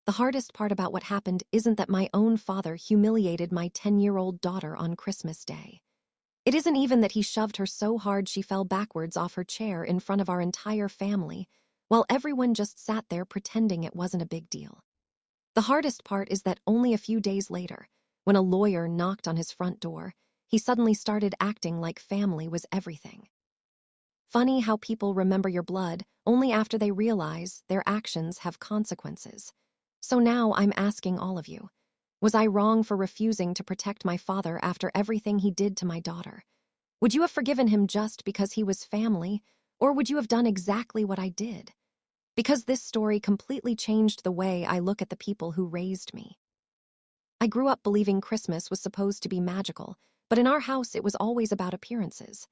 The hardest part about what happened isn't that my own father humiliated my 10-year-old daughter on Christmas Day. It isn't even that he shoved her so hard she fell backwards off her chair in front of our entire family, while everyone just sat there pretending it wasn't a big deal. The hardest part is that only a few days later, when a lawyer knocked on his front door, he suddenly started acting like family was everything. Funny how people remember your blood only after they realize their actions have consequences. So now I'm asking all of you, was I wrong for refusing to protect my father after everything he did to my daughter? Would you have forgiven him just because he was family, or would you have done exactly what I did? Because this story completely changed the way I look at the people who raised me. I grew up believing Christmas was supposed to be magical, but in our house it was always about appearances.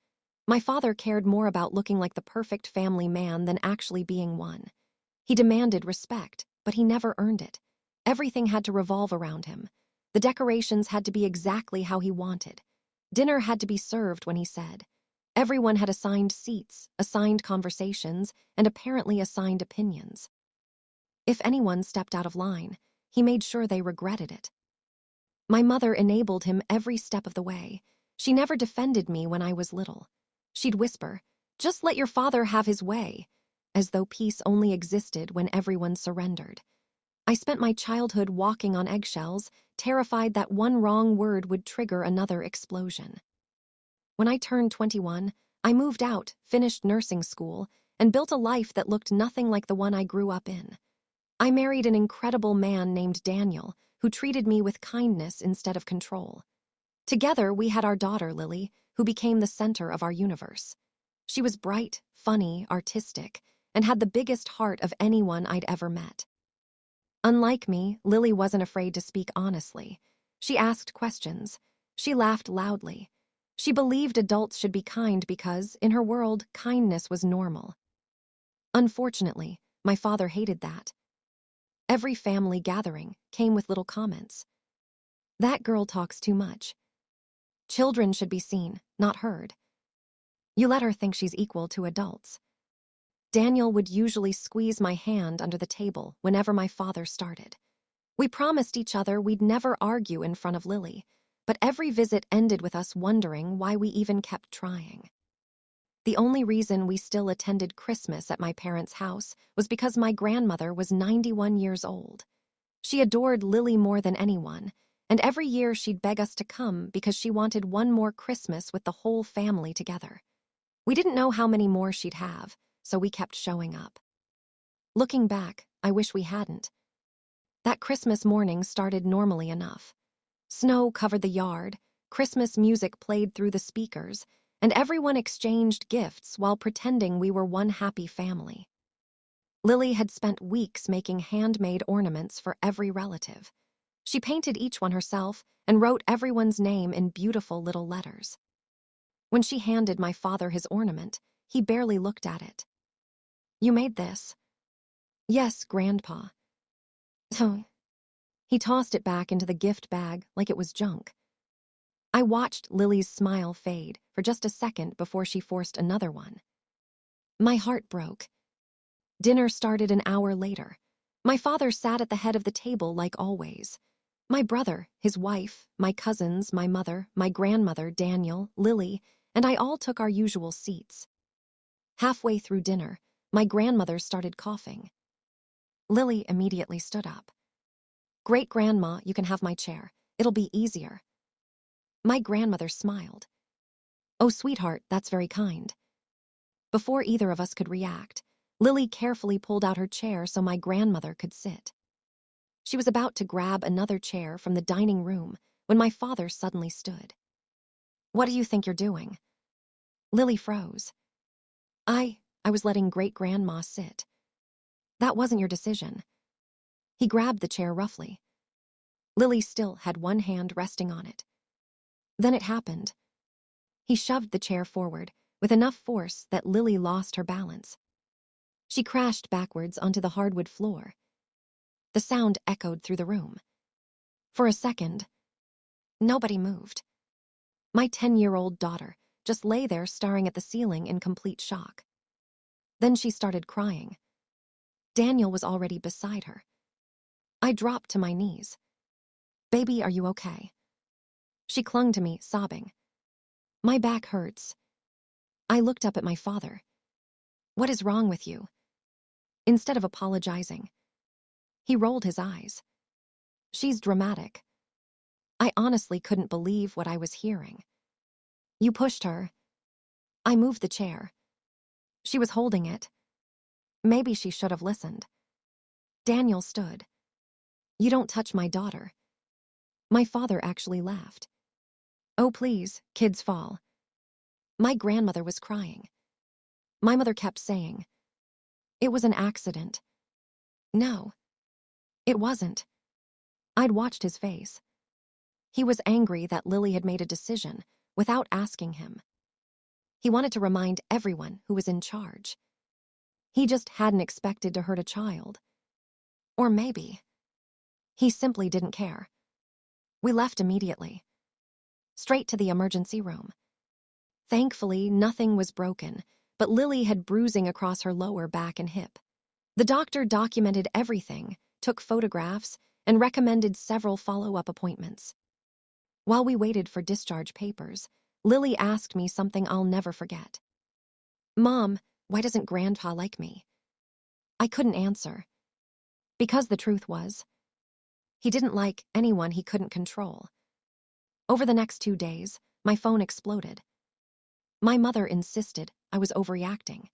My father cared more about looking like the perfect family man than actually being one. He demanded respect, but he never earned it. Everything had to revolve around him. The decorations had to be exactly how he wanted. Dinner had to be served when he said. Everyone had assigned seats, assigned conversations, and apparently assigned opinions. If anyone stepped out of line, he made sure they regretted it. My mother enabled him every step of the way. She never defended me when I was little. She'd whisper, "Just let your father have his way," as though peace only existed when everyone surrendered. I spent my childhood walking on eggshells, terrified that one wrong word would trigger another explosion. When I turned 21, I moved out, finished nursing school, and built a life that looked nothing like the one I grew up in. I married an incredible man named Daniel, who treated me with kindness instead of control. Together, we had our daughter, Lily, who became the center of our universe. She was bright, funny, artistic, and had the biggest heart of anyone I'd ever met. Unlike me, Lily wasn't afraid to speak honestly. She asked questions. She laughed loudly. She believed adults should be kind because, in her world, kindness was normal. Unfortunately, my father hated that. Every family gathering came with little comments. "That girl talks too much. Children should be seen, not heard. You let her think she's equal to adults." Daniel would usually squeeze my hand under the table whenever my father started. We promised each other we'd never argue in front of Lily, but every visit ended with us wondering why we even kept trying. The only reason we still attended Christmas at my parents' house was because my grandmother was 91 years old. She adored Lily more than anyone, and every year she'd beg us to come because she wanted one more Christmas with the whole family together. We didn't know how many more she'd have, so we kept showing up. Looking back, I wish we hadn't. That Christmas morning started normally enough. Snow covered the yard, Christmas music played through the speakers, and everyone exchanged gifts while pretending we were one happy family. Lily had spent weeks making handmade ornaments for every relative. She painted each one herself and wrote everyone's name in beautiful little letters. When she handed my father his ornament, he barely looked at it. "You made this?" "Yes, Grandpa." So he tossed it back into the gift bag like it was junk. I watched Lily's smile fade for just a second before she forced another one. My heart broke. Dinner started an hour later. My father sat at the head of the table like always. My brother, his wife, my cousins, my mother, my grandmother, Daniel, Lily, and I all took our usual seats. Halfway through dinner, my grandmother started coughing. Lily immediately stood up. "Great-grandma, you can have my chair. It'll be easier." My grandmother smiled. "Oh, sweetheart, that's very kind." Before either of us could react, Lily carefully pulled out her chair so my grandmother could sit. She was about to grab another chair from the dining room when my father suddenly stood. "What do you think you're doing?" Lily froze. I was letting great-grandma sit." "That wasn't your decision." He grabbed the chair roughly. Lily still had one hand resting on it. Then it happened. He shoved the chair forward with enough force that Lily lost her balance. She crashed backwards onto the hardwood floor. The sound echoed through the room. For a second, nobody moved. My 10-year-old daughter just lay there staring at the ceiling in complete shock. Then she started crying. Daniel was already beside her. I dropped to my knees. "Baby, are you okay?" She clung to me, sobbing. "My back hurts." I looked up at my father. "What is wrong with you?" Instead of apologizing, he rolled his eyes. "She's dramatic." I honestly couldn't believe what I was hearing. "You pushed her." I moved the chair. She was holding it. Maybe she should have listened. Daniel stood. "You don't touch my daughter." My father actually laughed. "Oh, please, kids fall." My grandmother was crying. My mother kept saying, "It was an accident." No, it wasn't. I'd watched his face. He was angry that Lily had made a decision without asking him. He wanted to remind everyone who was in charge. He just hadn't expected to hurt a child. Or maybe he simply didn't care. We left immediately, straight to the emergency room. Thankfully, nothing was broken, but Lily had bruising across her lower back and hip. The doctor documented everything, took photographs, and recommended several follow-up appointments. While we waited for discharge papers, Lily asked me something I'll never forget. "Mom, why doesn't Grandpa like me?" I couldn't answer. Because the truth was, he didn't like anyone he couldn't control. Over the next 2 days, my phone exploded. My mother insisted I was overreacting.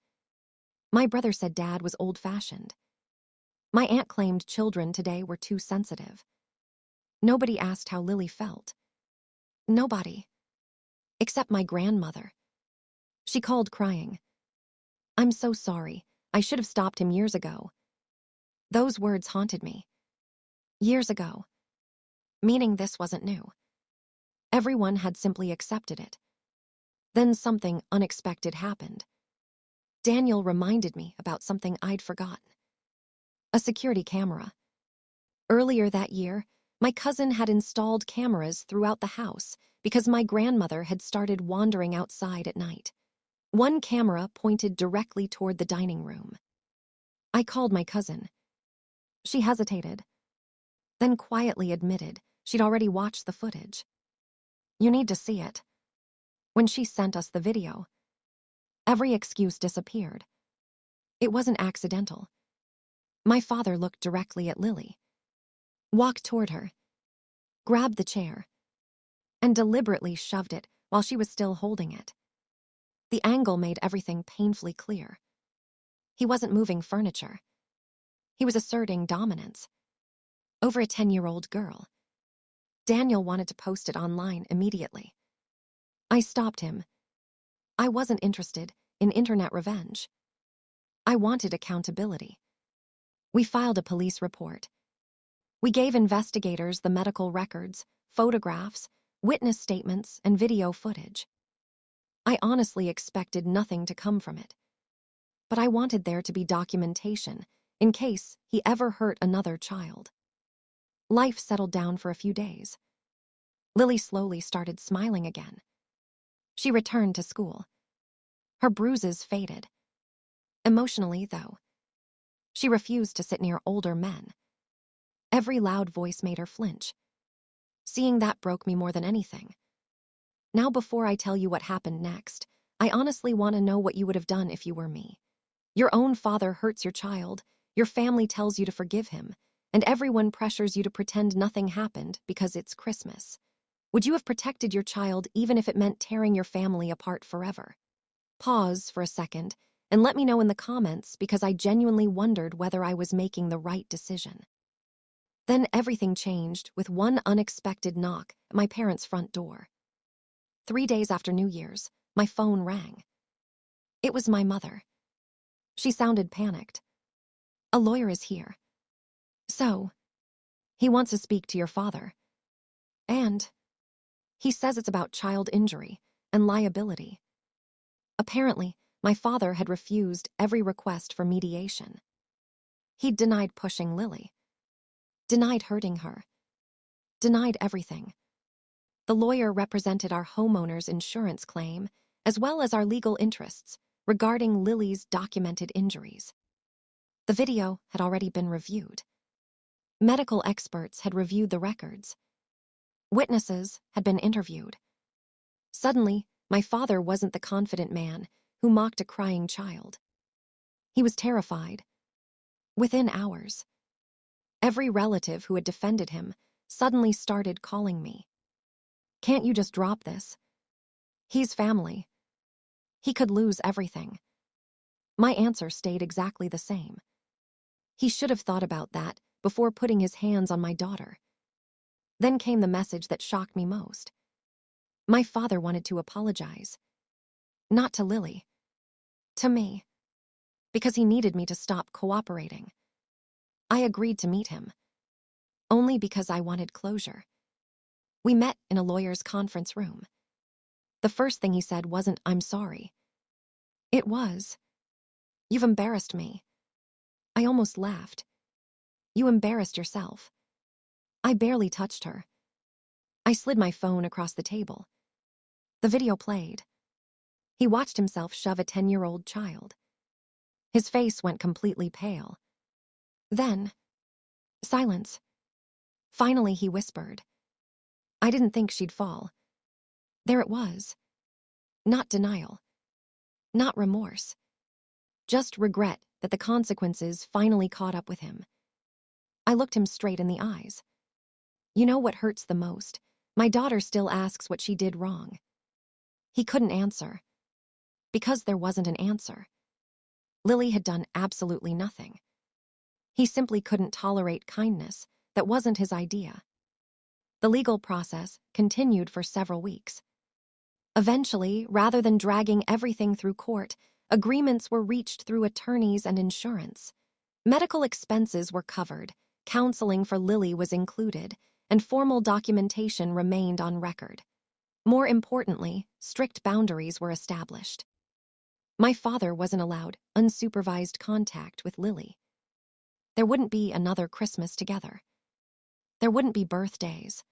My brother said Dad was old-fashioned. My aunt claimed children today were too sensitive. Nobody asked how Lily felt. Nobody. Except my grandmother. She called crying. "I'm so sorry. I should have stopped him years ago." Those words haunted me. Years ago. Meaning this wasn't new. Everyone had simply accepted it. Then something unexpected happened. Daniel reminded me about something I'd forgotten. A security camera. Earlier that year, my cousin had installed cameras throughout the house because my grandmother had started wandering outside at night. One camera pointed directly toward the dining room. I called my cousin. She hesitated, then quietly admitted she'd already watched the footage. "You need to see it." When she sent us the video, every excuse disappeared. It wasn't accidental. My father looked directly at Lily, walked toward her, grabbed the chair, and deliberately shoved it while she was still holding it. The angle made everything painfully clear. He wasn't moving furniture. He was asserting dominance over a 10-year-old girl. Daniel wanted to post it online immediately. I stopped him. I wasn't interested in internet revenge. I wanted accountability. We filed a police report. We gave investigators the medical records, photographs, witness statements, and video footage. I honestly expected nothing to come from it. But I wanted there to be documentation in case he ever hurt another child. Life settled down for a few days. Lily slowly started smiling again. She returned to school. Her bruises faded. Emotionally, though, she refused to sit near older men. Every loud voice made her flinch. Seeing that broke me more than anything. Now, before I tell you what happened next, I honestly want to know what you would have done if you were me. Your own father hurts your child, your family tells you to forgive him, and everyone pressures you to pretend nothing happened because it's Christmas. Would you have protected your child even if it meant tearing your family apart forever? Pause for a second and let me know in the comments because I genuinely wondered whether I was making the right decision. Then everything changed with one unexpected knock at my parents' front door. 3 days after New Year's, my phone rang. It was my mother. She sounded panicked. "A lawyer is here. So, he wants to speak to your father. And he says it's about child injury and liability." Apparently, my father had refused every request for mediation. He'd denied pushing Lily, denied hurting her, denied everything. The lawyer represented our homeowner's insurance claim, as well as our legal interests regarding Lily's documented injuries. The video had already been reviewed. Medical experts had reviewed the records. Witnesses had been interviewed. Suddenly, my father wasn't the confident man who mocked a crying child. He was terrified. Within hours, every relative who had defended him suddenly started calling me. "Can't you just drop this? He's family. He could lose everything." My answer stayed exactly the same. He should have thought about that before putting his hands on my daughter. Then came the message that shocked me most. My father wanted to apologize. Not to Lily. To me. Because he needed me to stop cooperating. I agreed to meet him. Only because I wanted closure. We met in a lawyer's conference room. The first thing he said wasn't, "I'm sorry." It was, "You've embarrassed me." I almost laughed. "You embarrassed yourself." I barely touched her. I slid my phone across the table. The video played. He watched himself shove a 10-year-old child. His face went completely pale. Then, silence. Finally, he whispered. I didn't think she'd fall. There it was. Not denial. Not remorse. Just regret that the consequences finally caught up with him. I looked him straight in the eyes. "You know what hurts the most? My daughter still asks what she did wrong." He couldn't answer. Because there wasn't an answer. Lily had done absolutely nothing. He simply couldn't tolerate kindness. That wasn't his idea. The legal process continued for several weeks. Eventually, rather than dragging everything through court, agreements were reached through attorneys and insurance. Medical expenses were covered, counseling for Lily was included, and formal documentation remained on record. More importantly, strict boundaries were established. My father wasn't allowed unsupervised contact with Lily. There wouldn't be another Christmas together. There wouldn't be birthdays.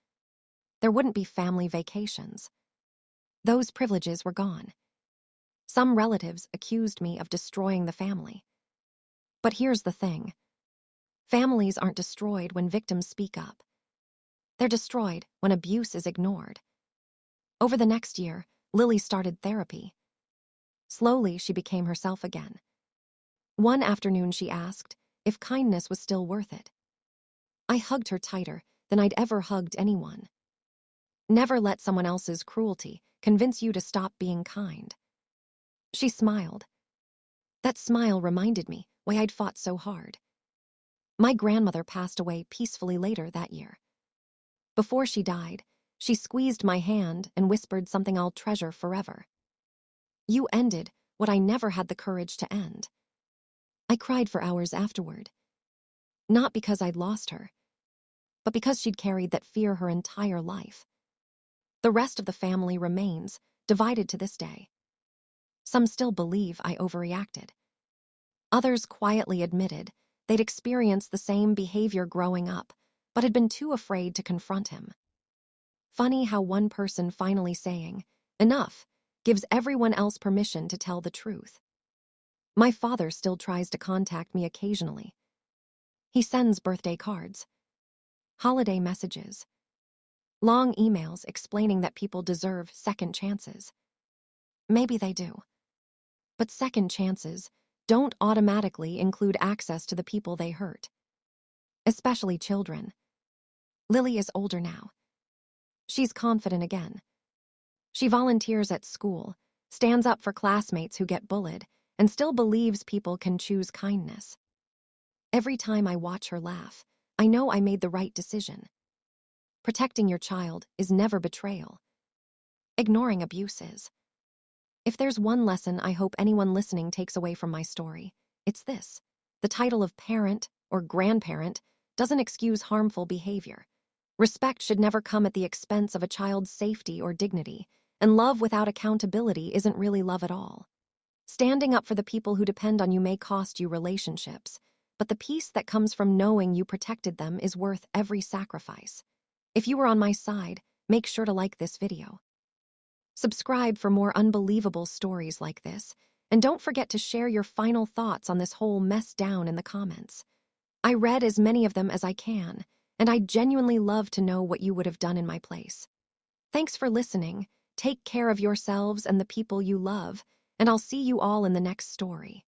There wouldn't be family vacations. Those privileges were gone. Some relatives accused me of destroying the family. But here's the thing. Families aren't destroyed when victims speak up. They're destroyed when abuse is ignored. Over the next year, Lily started therapy. Slowly, she became herself again. One afternoon, she asked if kindness was still worth it. I hugged her tighter than I'd ever hugged anyone. Never let someone else's cruelty convince you to stop being kind. She smiled. That smile reminded me why I'd fought so hard. My grandmother passed away peacefully later that year. Before she died, she squeezed my hand and whispered something I'll treasure forever. "You ended what I never had the courage to end." I cried for hours afterward. Not because I'd lost her, but because she'd carried that fear her entire life. The rest of the family remains, divided to this day. Some still believe I overreacted. Others quietly admitted they'd experienced the same behavior growing up, but had been too afraid to confront him. Funny how one person finally saying, "Enough," gives everyone else permission to tell the truth. My father still tries to contact me occasionally. He sends birthday cards, holiday messages, long emails explaining that people deserve second chances. Maybe they do. But second chances don't automatically include access to the people they hurt. Especially children. Lily is older now. She's confident again. She volunteers at school, stands up for classmates who get bullied, and still believes people can choose kindness. Every time I watch her laugh, I know I made the right decision. Protecting your child is never betrayal. Ignoring abuse is. If there's one lesson I hope anyone listening takes away from my story, it's this. The title of parent or grandparent doesn't excuse harmful behavior. Respect should never come at the expense of a child's safety or dignity, and love without accountability isn't really love at all. Standing up for the people who depend on you may cost you relationships, but the peace that comes from knowing you protected them is worth every sacrifice. If you were on my side, make sure to like this video. Subscribe for more unbelievable stories like this, and don't forget to share your final thoughts on this whole mess down in the comments. I read as many of them as I can, and I genuinely love to know what you would have done in my place. Thanks for listening. Take care of yourselves and the people you love, and I'll see you all in the next story.